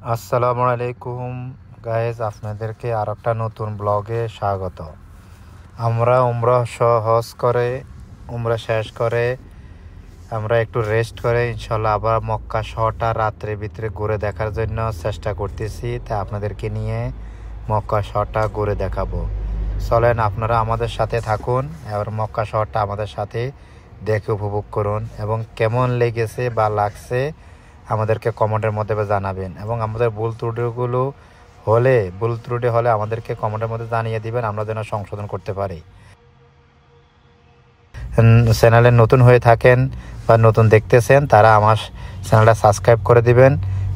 আসসালামু আলাইকুম গাইজ, আপনাদেরকে আর একটা নতুন ব্লগে স্বাগত। আমরা উমরা শেষ করে আমরা একটু রেস্ট করে ইনশাল্লাহ আবার মক্কা শহরটা রাত্রের ভিতরে ঘুরে দেখার জন্য চেষ্টা করতেছি। তা আপনাদেরকে নিয়ে মক্কা শহরটা ঘুরে দেখাবো। চলেন আপনারা আমাদের সাথে থাকুন, এবার মক্কা শহরটা আমাদের সাথে দেখে উপভোগ করুন এবং কেমন লেগেছে বা লাগছে আমাদেরকে কমেন্টের মধ্যে জানাবেন। এবং আমাদের ভুল ত্রুটি হলে আমাদেরকে কমেন্টের মধ্যে জানিয়ে দিবেন, আমরা যেন সংশোধন করতে পারি। চ্যানেলে নতুন হয়ে থাকেন বা নতুন দেখতেছেন তারা আমার চ্যানেলটা সাবস্ক্রাইব করে দিবেন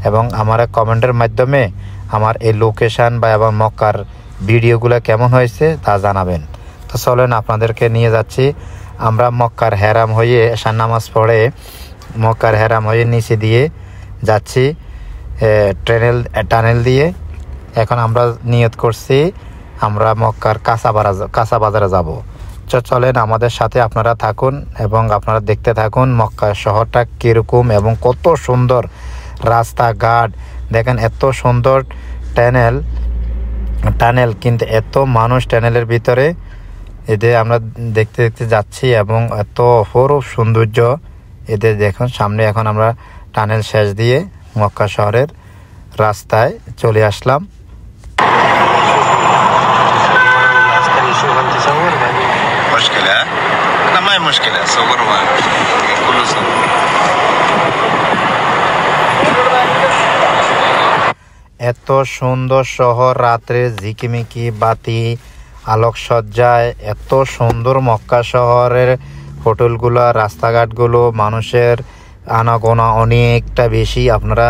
এবং আমার কমেন্টের মাধ্যমে আমার এই লোকেশান বা এবং মক্কার ভিডিওগুলো কেমন হয়েছে তা জানাবেন। তো চলেন আপনাদেরকে নিয়ে যাচ্ছি। আমরা মক্কার হেরাম হয়ে এশার নামাজ পড়ে মক্কার হেরাম হয়ে নিচে দিয়ে যাচ্ছি টানেল দিয়ে। এখন আমরা নিয়ত করছি আমরা মক্কার কাঁচা বাজারে যাব। চলেন আমাদের সাথে আপনারা থাকুন এবং আপনারা দেখতে থাকুন মক্কা শহরটা কীরকম এবং কত সুন্দর রাস্তাঘাট। দেখেন এত সুন্দর টানেল কিন্তু এত মানুষ টানেলের ভিতরে এদের আমরা দেখতে দেখতে যাচ্ছি এবং এত অপরূপ সৌন্দর্য এদের দেখুন সামনে। এখন আমরা টানেল শেষ দিয়ে মক্কা শহরের রাস্তায় চলে আসলাম। এত সুন্দর শহর, রাত্রে ঝিকিমিকি বাতি আলোকসজ্জায় এত সুন্দর মক্কা শহরের হোটেলগুলো, রাস্তাঘাটগুলো, মানুষের আনাগোনা অনেকটা বেশি। আপনারা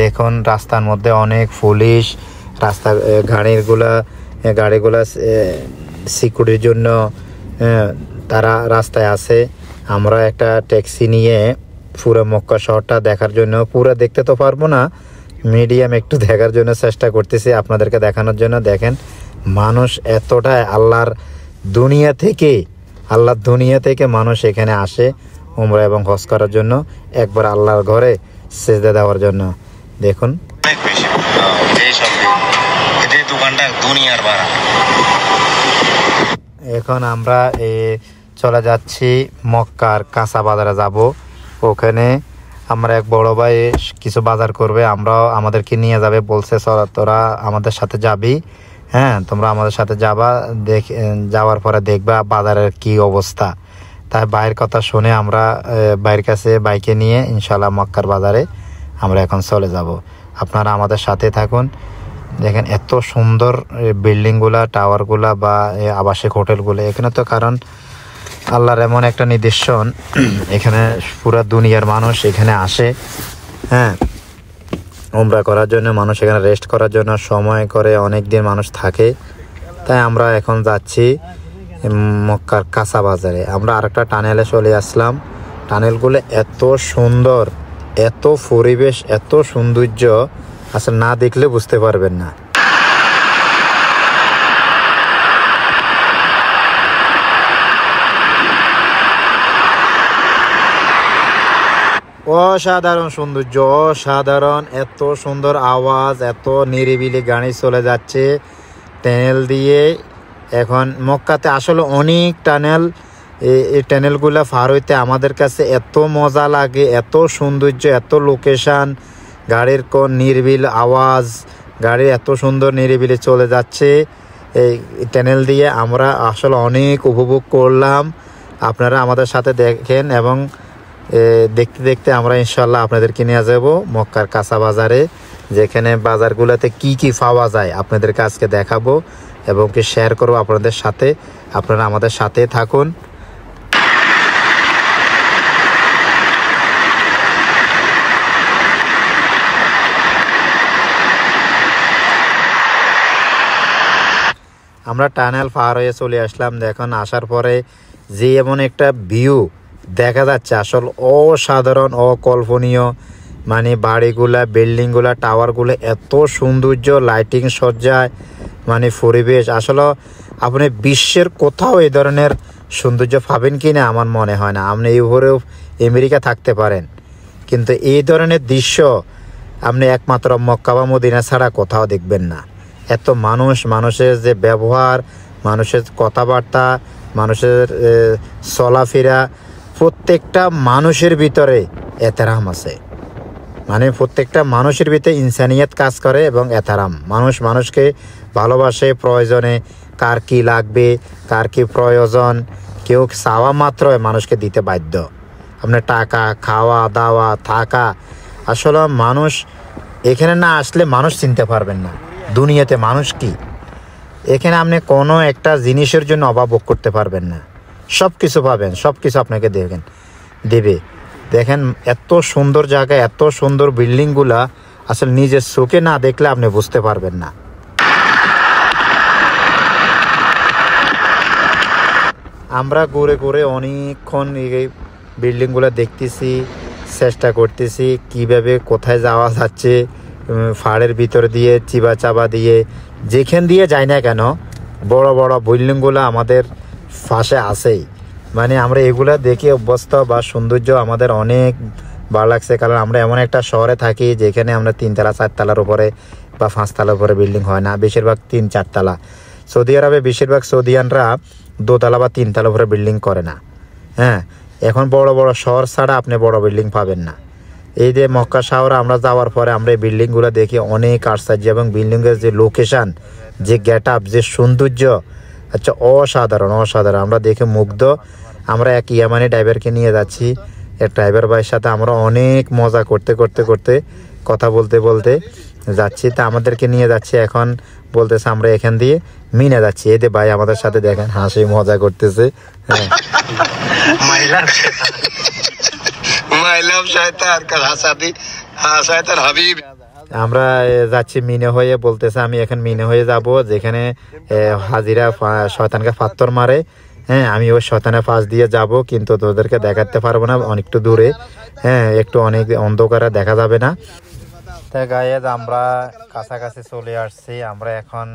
দেখুন রাস্তার মধ্যে অনেক পুলিশ, গাড়িগুলা সিকিউরিটির জন্য তারা রাস্তায় আছে। আমরা একটা ট্যাক্সি নিয়ে পুরো মক্কা শহরটা দেখার জন্য, পুরো দেখতে তো পারবো না, মিডিয়াম একটু দেখার জন্য চেষ্টা করতেছি আপনাদেরকে দেখানোর জন্য। দেখেন মানুষ এতটাই আল্লাহর দুনিয়া থেকে মানুষ এখানে আসে উমরা এবং হজ করার জন্য, একবার আল্লাহর ঘরে সেজদা দেওয়ার জন্য। দেখুন এখন আমরা চলে যাচ্ছি মক্কার কাঁচা বাজারে যাব। ওখানে আমরা এক বড় ভাই কিছু বাজার করবে, আমাদেরকে নিয়ে যাবে বলছে, তোরা আমাদের সাথে যাবি, হ্যাঁ তোমরা আমাদের সাথে যাবা, যাওয়ার পরে দেখবা বাজারের কি অবস্থা। তাই ভাইয়ের কথা শুনে আমরা ভাইয়ের কাছে বাইকে নিয়ে ইনশাল্লাহ মক্কার বাজারে আমরা এখন চলে যাব। আপনারা আমাদের সাথে থাকুন। দেখেন এত সুন্দর বিল্ডিংগুলা, টাওয়ারগুলা বা আবাসিক হোটেলগুলো এখানে, তো কারণ আল্লাহর এমন একটা নিদর্শন, এখানে পুরো দুনিয়ার মানুষ এখানে আসে, হ্যাঁ উমরা করার জন্য, মানুষ এখানে রেস্ট করার জন্য সময় করে, অনেক দিন মানুষ থাকে। তাই আমরা এখন যাচ্ছি মক্কার কাঁচা বাজারে। আমরা আরেকটা টানেলে চলে আসলাম। টানেলগুলো এত সুন্দর, এত পরিবেশ, এত সৌন্দর্য, আসলে না দেখলে বুঝতে পারবেন না। অসাধারণ সৌন্দর্য, অসাধারণ, এত সুন্দর আওয়াজ, এত নিরিবিলি গাড়ি চলে যাচ্ছে টানেল দিয়ে। এখন মক্কাতে আসলে অনেক টানেল, এই টানেলগুলো পার হইতে আমাদের কাছে এত মজা লাগে, এত সৌন্দর্য, এত লোকেশান, গাড়ির কোন নিরিবিল আওয়াজ, গাড়ি এত সুন্দর নিরিবিলি চলে যাচ্ছে এই টানেল দিয়ে। আমরা আসলে অনেক উপভোগ করলাম। আপনারা আমাদের সাথে দেখেন এবং দেখতে দেখতে আমরা ইনশাল্লাহ আপনাদেরকে নিয়ে যাব মক্কার কাঁচা বাজারে, যেখানে বাজারগুলোতে কি কি পাওয়া যায় আপনাদেরকে আজকে দেখাবো এবং কি শেয়ার করবো আপনাদের সাথে। আপনারা আমাদের সাথে থাকুন। আমরা টানেল পার হয়ে চলে আসলাম। দেখুন আসার পরে যে এমন একটা ভিউ দেখা যাচ্ছে, আসল অসাধারণ, অকল্পনীয়। মানে বাড়িগুলা, বিল্ডিংগুলা, টাওয়ারগুলো এত সৌন্দর্য, লাইটিং সজ্জায়, মানে পরিবেশ আসলে আপনি বিশ্বের কোথাও এই ধরনের সৌন্দর্য পাবেন কি না আমার মনে হয় না। আপনি ইউরোপ, আমেরিকা থাকতে পারেন, কিন্তু এই ধরনের দৃশ্য আপনি একমাত্র মক্কা বা মদিনা ছাড়া কোথাও দেখবেন না। এত মানুষের যে ব্যবহার, মানুষের কথাবার্তা, মানুষের চলাফেরা, প্রত্যেকটা মানুষের ভিতরে এহতেরাম আছে। মানে প্রত্যেকটা মানুষের ভিতরে ইনসানিয়ত কাজ করে এবং এহতেরাম। মানুষকে ভালোবাসে, প্রয়োজনে কার কি লাগবে, কার কি প্রয়োজন, কেউ চাওয়া মাত্র মানুষকে দিতে বাধ্য। আপনার টাকা, খাওয়া দাওয়া, থাকা, আসলে মানুষ এখানে না আসলে মানুষ চিনতে পারবেন না দুনিয়াতে মানুষ কি। এখানে আপনি কোনো একটা জিনিসের জন্য অভাব ভোগ করতে পারবেন না, সব কিছু পাবেন, সব কিছু আপনাকে দেবে। দেখেন এত সুন্দর জায়গা, এত সুন্দর বিল্ডিংগুলা আসলে নিজের চোখে না দেখলে আপনি বুঝতে পারবেন না। আমরা ঘুরে অনেকক্ষণ এই বিল্ডিংগুলো দেখতেছি, চেষ্টা করতেছি কিভাবে কোথায় যাওয়া যাচ্ছে। পাহাড়ের ভিতর দিয়ে, চিবা চাবা দিয়ে, যেখান দিয়ে যাই না কেন বড় বড় বিল্ডিংগুলো আমাদের পাশে আছেই। মানে আমরা এগুলা দেখে অভ্যস্ত বা সৌন্দর্য আমাদের অনেক ভালো লাগছে। কারণ আমরা এমন একটা শহরে থাকি যেখানে আমরা 3 তলা 4 তলার উপরে বা 5 তলার উপরে বিল্ডিং হয় না, বেশিরভাগ 3-4 তলা। সৌদি আরবে বেশিরভাগ সৌদিয়ানরা 2 তলা বা 3 তলার উপরে বিল্ডিং করে না। হ্যাঁ, এখন বড় বড় শহর ছাড়া আপনি বড় বিল্ডিং পাবেন না। এই যে মক্কা শহরে আমরা যাওয়ার পরে আমরা এই বিল্ডিংগুলো দেখে অনেক আশ্চর্য, এবং বিল্ডিংয়ের যে লোকেশান, যে গেট আপ, যে সৌন্দর্য, আচ্ছা অসাধারণ। আমরা দেখে মুগ্ধ। আমরা এক ইয়ামানি ড্রাইভারকে নিয়ে যাচ্ছি, এক ড্রাইভার ভাইয়ের সাথে আমরা অনেক মজা করতে কথা বলতে যাচ্ছি। তা আমাদেরকে নিয়ে যাচ্ছে, এখন বলতেছে আমরা এখান দিয়ে মিনে যাচ্ছি। এই যে ভাই আমাদের সাথে দেখেন হাসি মজা করতেছে। হ্যাঁ, আমরা যাচ্ছি মিনে হয়ে। বলতেছে আমি এখন মিনে হয়ে যাব, যেখানে হাজিরা শয়তানকে পাথর মারে। হ্যাঁ, আমি ওই শয়তানের পাশ দিয়ে যাব, কিন্তু তোদেরকে দেখাতে পারবো না, অনেকটু দূরে। হ্যাঁ, অনেক অন্ধকারে দেখা যাবে না। তাই গায়েস আমরা কাছাকাছি চলে আসছি। আমরা এখন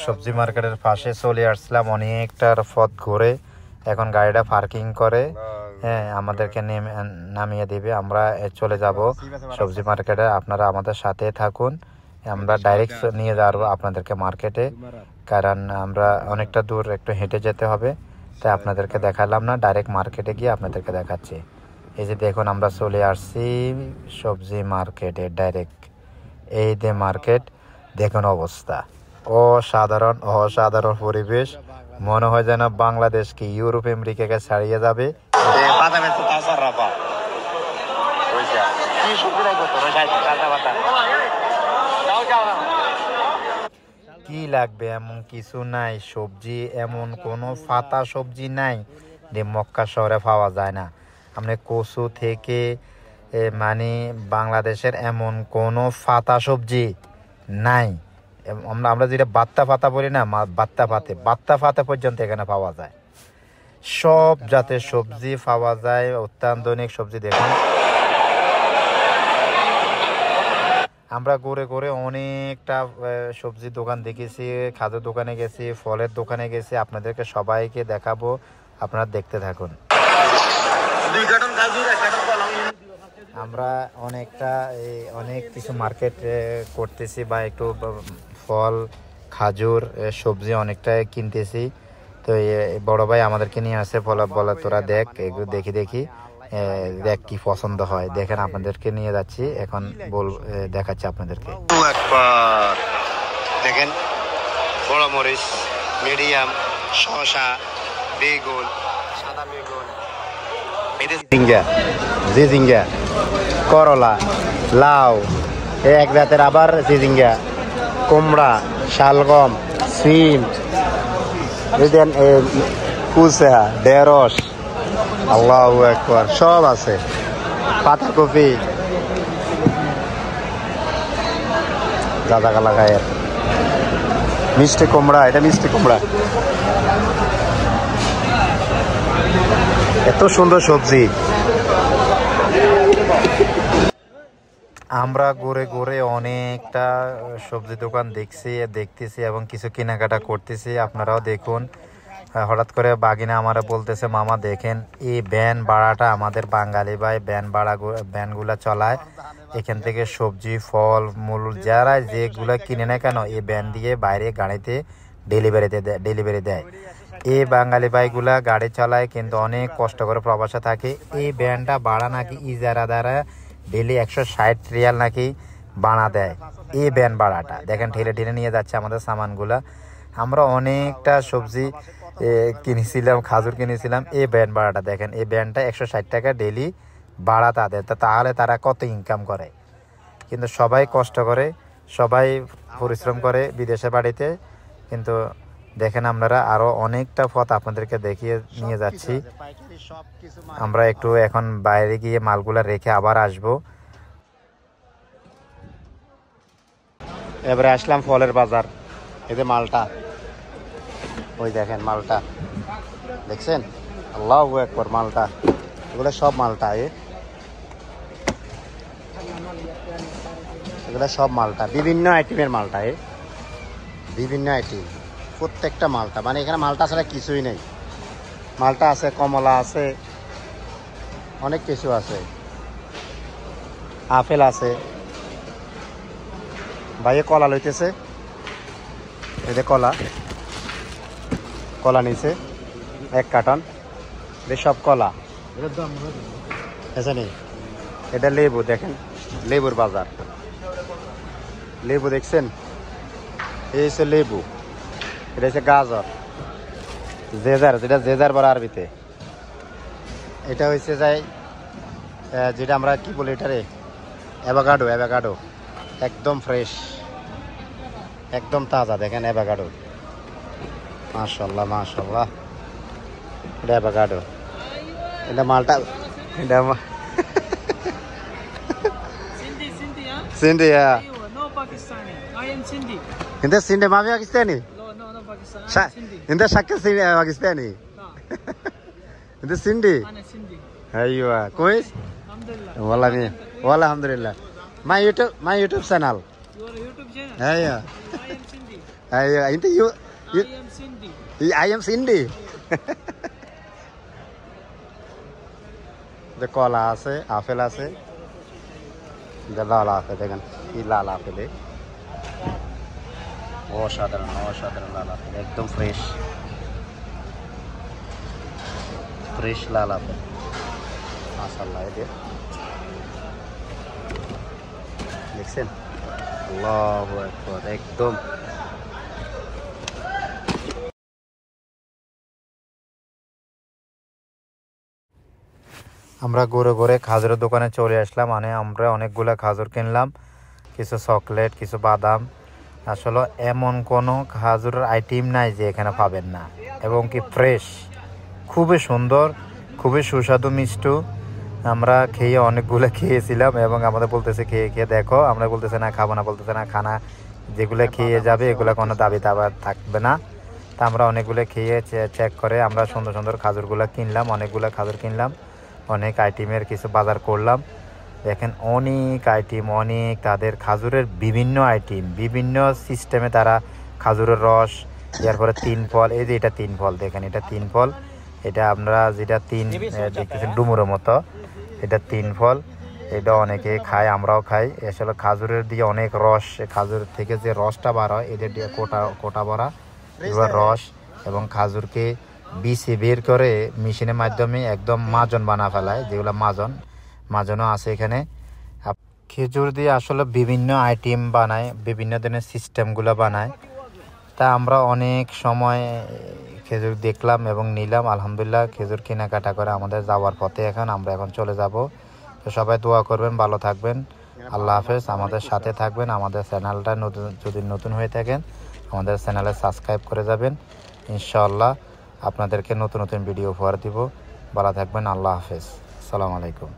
সবজি মার্কেটের পাশে চলে আসছিলাম, অনেকটা পথ ঘুরে। এখন গাড়িটা পার্কিং করে হ্যাঁ আমাদেরকে নামিয়ে দিবে। আমরা চলে যাব সবজি মার্কেটে। আপনারা আমাদের সাথে থাকুন, আমরা ডাইরেক্ট নিয়ে যাবো আপনাদেরকে মার্কেটে, কারণ আমরা অনেকটা দূর একটু হেঁটে যেতে হবে। তাই আপনাদেরকে দেখালাম না, ডাইরেক্ট মার্কেটে গিয়ে আপনাদেরকে দেখাচ্ছি। এই যে দেখুন আমরা চলে আসছি সবজি মার্কেটে ডাইরেক্ট। এই যে মার্কেট, দেখুন অবস্থা, অসাধারণ পরিবেশ। মনে হয় যেন বাংলাদেশ কি ইউরোপ আমেরিকাকে ছাড়িয়ে যাবে। কি লাগবে এমন কিছু নাই, সবজি এমন কোনো ফাতা সবজি নাই যে মক্কা শহরে পাওয়া যায় না। আপনি কচু থেকে মানে বাংলাদেশের এমন কোনো ফাতা সবজি নাই। আমরা যেটা বাত্তা ফাতা বলি না, বাত্তা ফাতা পর্যন্ত এখানে পাওয়া যায়। সব জাতের সবজি পাওয়া যায়, অত্যাধুনিক সবজি। দেখুন আমরা ঘুরে অনেকটা সবজির দোকান দেখেছি, খাদ্য দোকানে গেছি, ফলের দোকানে গেছি। আপনাদেরকে সবাইকে দেখাবো, আপনারা দেখতে থাকুন। আমরা অনেক কিছু মার্কেট করতেছি, বা একটু ফল, খাজুর, সবজি অনেকটা কিনতেছি। তো বড় ভাই আমাদেরকে নিয়ে আসে, বলা তোরা দেখ, এগুলো দেখি দেখ কি পছন্দ হয়। দেখেন আপনাদেরকে নিয়ে যাচ্ছি এখন, দেখাচ্ছি আপনাদেরকে। দেখেন বড় মরিচ, মিডিয়াম, শসা, বেগুন, সাদা বেগুন, জিঞ্জা, করলা, লাউ, এক জাতের আবার জিঞ্জা, কুমড়া, শালগম, সিম, কুচা, ঢেঁড়স, আল্লাহু আকবার, সব আছে। পাতাকপি, দাদা কালা গায়ের মিষ্টি কুমড়া, এটা মিষ্টি কুমড়া। এত সুন্দর সবজি। আমরা ঘুরে অনেকটা সবজি দোকান দেখতেছি এবং কিছু কেনাকাটা করতেছি। আপনারাও দেখুন, হঠাৎ করে বাগিনা আমারে বলতেছে, মামা দেখেন এই ভ্যান ভাড়াটা আমাদের বাঙালি ভাই ভ্যানগুলা চলায়, এখান থেকে সবজি ফল মূল যারা যেগুলো কিনে নেয় কেন এই ভ্যান দিয়ে বাইরে গাড়িতে ডেলিভারি দেয়। এই বাঙালি ভাইগুলা গাড়ি চালায় কিন্তু অনেক কষ্ট করে প্রবাসে থাকে। এই ভ্যানটা ভাড়া নাকি ইজারা দ্বারা ডেলি 160 রিয়াল নাকি বানা দেয়। এই ভ্যান ভাড়াটা দেখেন ঠেলে ঠেলে নিয়ে যাচ্ছে আমাদের সামানগুলা। আমরা অনেকটা সবজি কিনেছিলাম, খাজুর কিনেছিলাম। এই ভ্যান ভাড়াটা দেখেন, এই ভ্যানটা 160 টাকা ডেলি ভাড়া তাদের। তাহলে তারা কত ইনকাম করে। কিন্তু সবাই কষ্ট করে, সবাই পরিশ্রম করে বিদেশে বাড়িতে। কিন্তু দেখেন আপনারা আরও অনেকটা পথ আপনাদেরকে দেখিয়ে নিয়ে যাচ্ছি। আমরা একটু এখন বাইরে গিয়ে মালগুলা রেখে আবার আসবো। এবারে আসলাম ফলের বাজার। এই যে মালটা, ওই দেখেন মালটা দেখছেন, আল্লাহু আকবার মালটা, এগুলো সব মালটা, এগুলো সব মালটা বিভিন্ন আইটেমের মালটা, বিভিন্ন আইটেম প্রত্যেকটা মালটা, মানে এখানে মালটা ছাড়া কিছুই নেই। মালটা আছে, কমলা আছে, অনেক কিছু আছে, আপেল আছে। ভাইয়ে কলা লইতেছে, এই যে কলা নিছে 1 কার্টন, সব কলা। এটা লেবু, দেখেন লেবুর বাজার, লেবু দেখছেন, এই হচ্ছে লেবু, এটা হচ্ছে গাজর, জেজার বড় আরবিতে। এটা হচ্ছে যাই যেটা আমরা কি বলি এটারে, অ্যাভোকাডো একদম ফ্রেশ, একদম তাজা। দেখেন অ্যাভোকাডো, মাশাআল্লাহ, এটা অ্যাভোকাডো। এটা মালটা, এটা Cindy, yeah. No Pakistani. I am Cindy. Inte Cindy, mami Pakistani? No Pakistani. I'm Cindy. Inte Shakil Cindy Pakistani? No. Inte Cindy? I'm Cindy. Aywa, kois? Alhamdulillah. Wallah, alhamdulillah. My YouTube channel. Your YouTube channel? Yeah. I am Cindy. Inte you? I am Cindy. I am Cindy. The কলা আছে, apple আছে, লাল apple, দেখেন কি লাল apple, অসাধারণ লাল apple, একদম fresh লাল apple, মাশাআল্লাহ। এটা দেখছেন, আল্লাহু আকবার, একদম। আমরা ঘুরে খাজুরের দোকানে চলে আসলাম। মানে আমরা অনেকগুলো খাজুর কিনলাম, কিছু চকলেট, কিছু বাদাম। আসলে এমন কোনো খাজুরের আইটেম নাই যে এখানে পাবেন না, এবং কি ফ্রেশ, খুবই সুন্দর, খুবই সুস্বাদু মিষ্টি। আমরা অনেকগুলো খেয়েছিলাম এবং আমাদের বলতেছে খেয়ে দেখো। আমরা বলতেছে না খাবো না, বলতেছে না খানা যেগুলো খেয়ে যাবে এগুলো কোনো দাবি দাবা থাকবে না। তা আমরা অনেকগুলো খেয়ে চেক করে আমরা সুন্দর খাজুরগুলো কিনলাম, অনেকগুলো খাজুর কিনলাম, অনেক আইটেমের কিছু বাজার করলাম। দেখেন অনেক আইটেম, অনেক তাদের খাজুরের বিভিন্ন আইটেম, বিভিন্ন সিস্টেমে তারা খাজুরের রস, এরপরে 3 ফল। এই যে এটা 3 ফল, দেখেন এটা 3 ফল। এটা আমরা যেটা 3 দেখতেছেন ডুমুরের মতো, এটা 3 ফল। এটা অনেকে খায়, আমরাও খাই। আসলে খাজুরের দিয়ে অনেক রস, খাজুর থেকে যে রসটা বার হয় এদের দিয়ে কোটা ভরা এবার রস, এবং খাজুরকে বিছে বের করে মেশিনের মাধ্যমে একদম মাজন বানা ফেলায়, যেগুলো মাজনও আছে এখানে। খেজুর দিয়ে আসলে বিভিন্ন আইটেম বানায়, বিভিন্ন ধরনের সিস্টেমগুলো বানায়। তা আমরা অনেক সময় খেজুর দেখলাম এবং নিলাম। আলহামদুলিল্লাহ খেজুর কেনাকাটা করে আমাদের যাওয়ার পথে আমরা এখন চলে যাব। তো সবাই দোয়া করবেন, ভালো থাকবেন, আল্লাহ হাফেজ। আমাদের সাথে থাকবেন। আমাদের চ্যানেলটা যদি নতুন হয়ে থাকেন আমাদের চ্যানেলে সাবস্ক্রাইব করে যাবেন। ইনশাআল্লাহ আপনাদেরকে নতুন ভিডিও উপহার দিব। ভালো থাকবেন, আল্লাহ হাফেজ, আসসালামু আলাইকুম।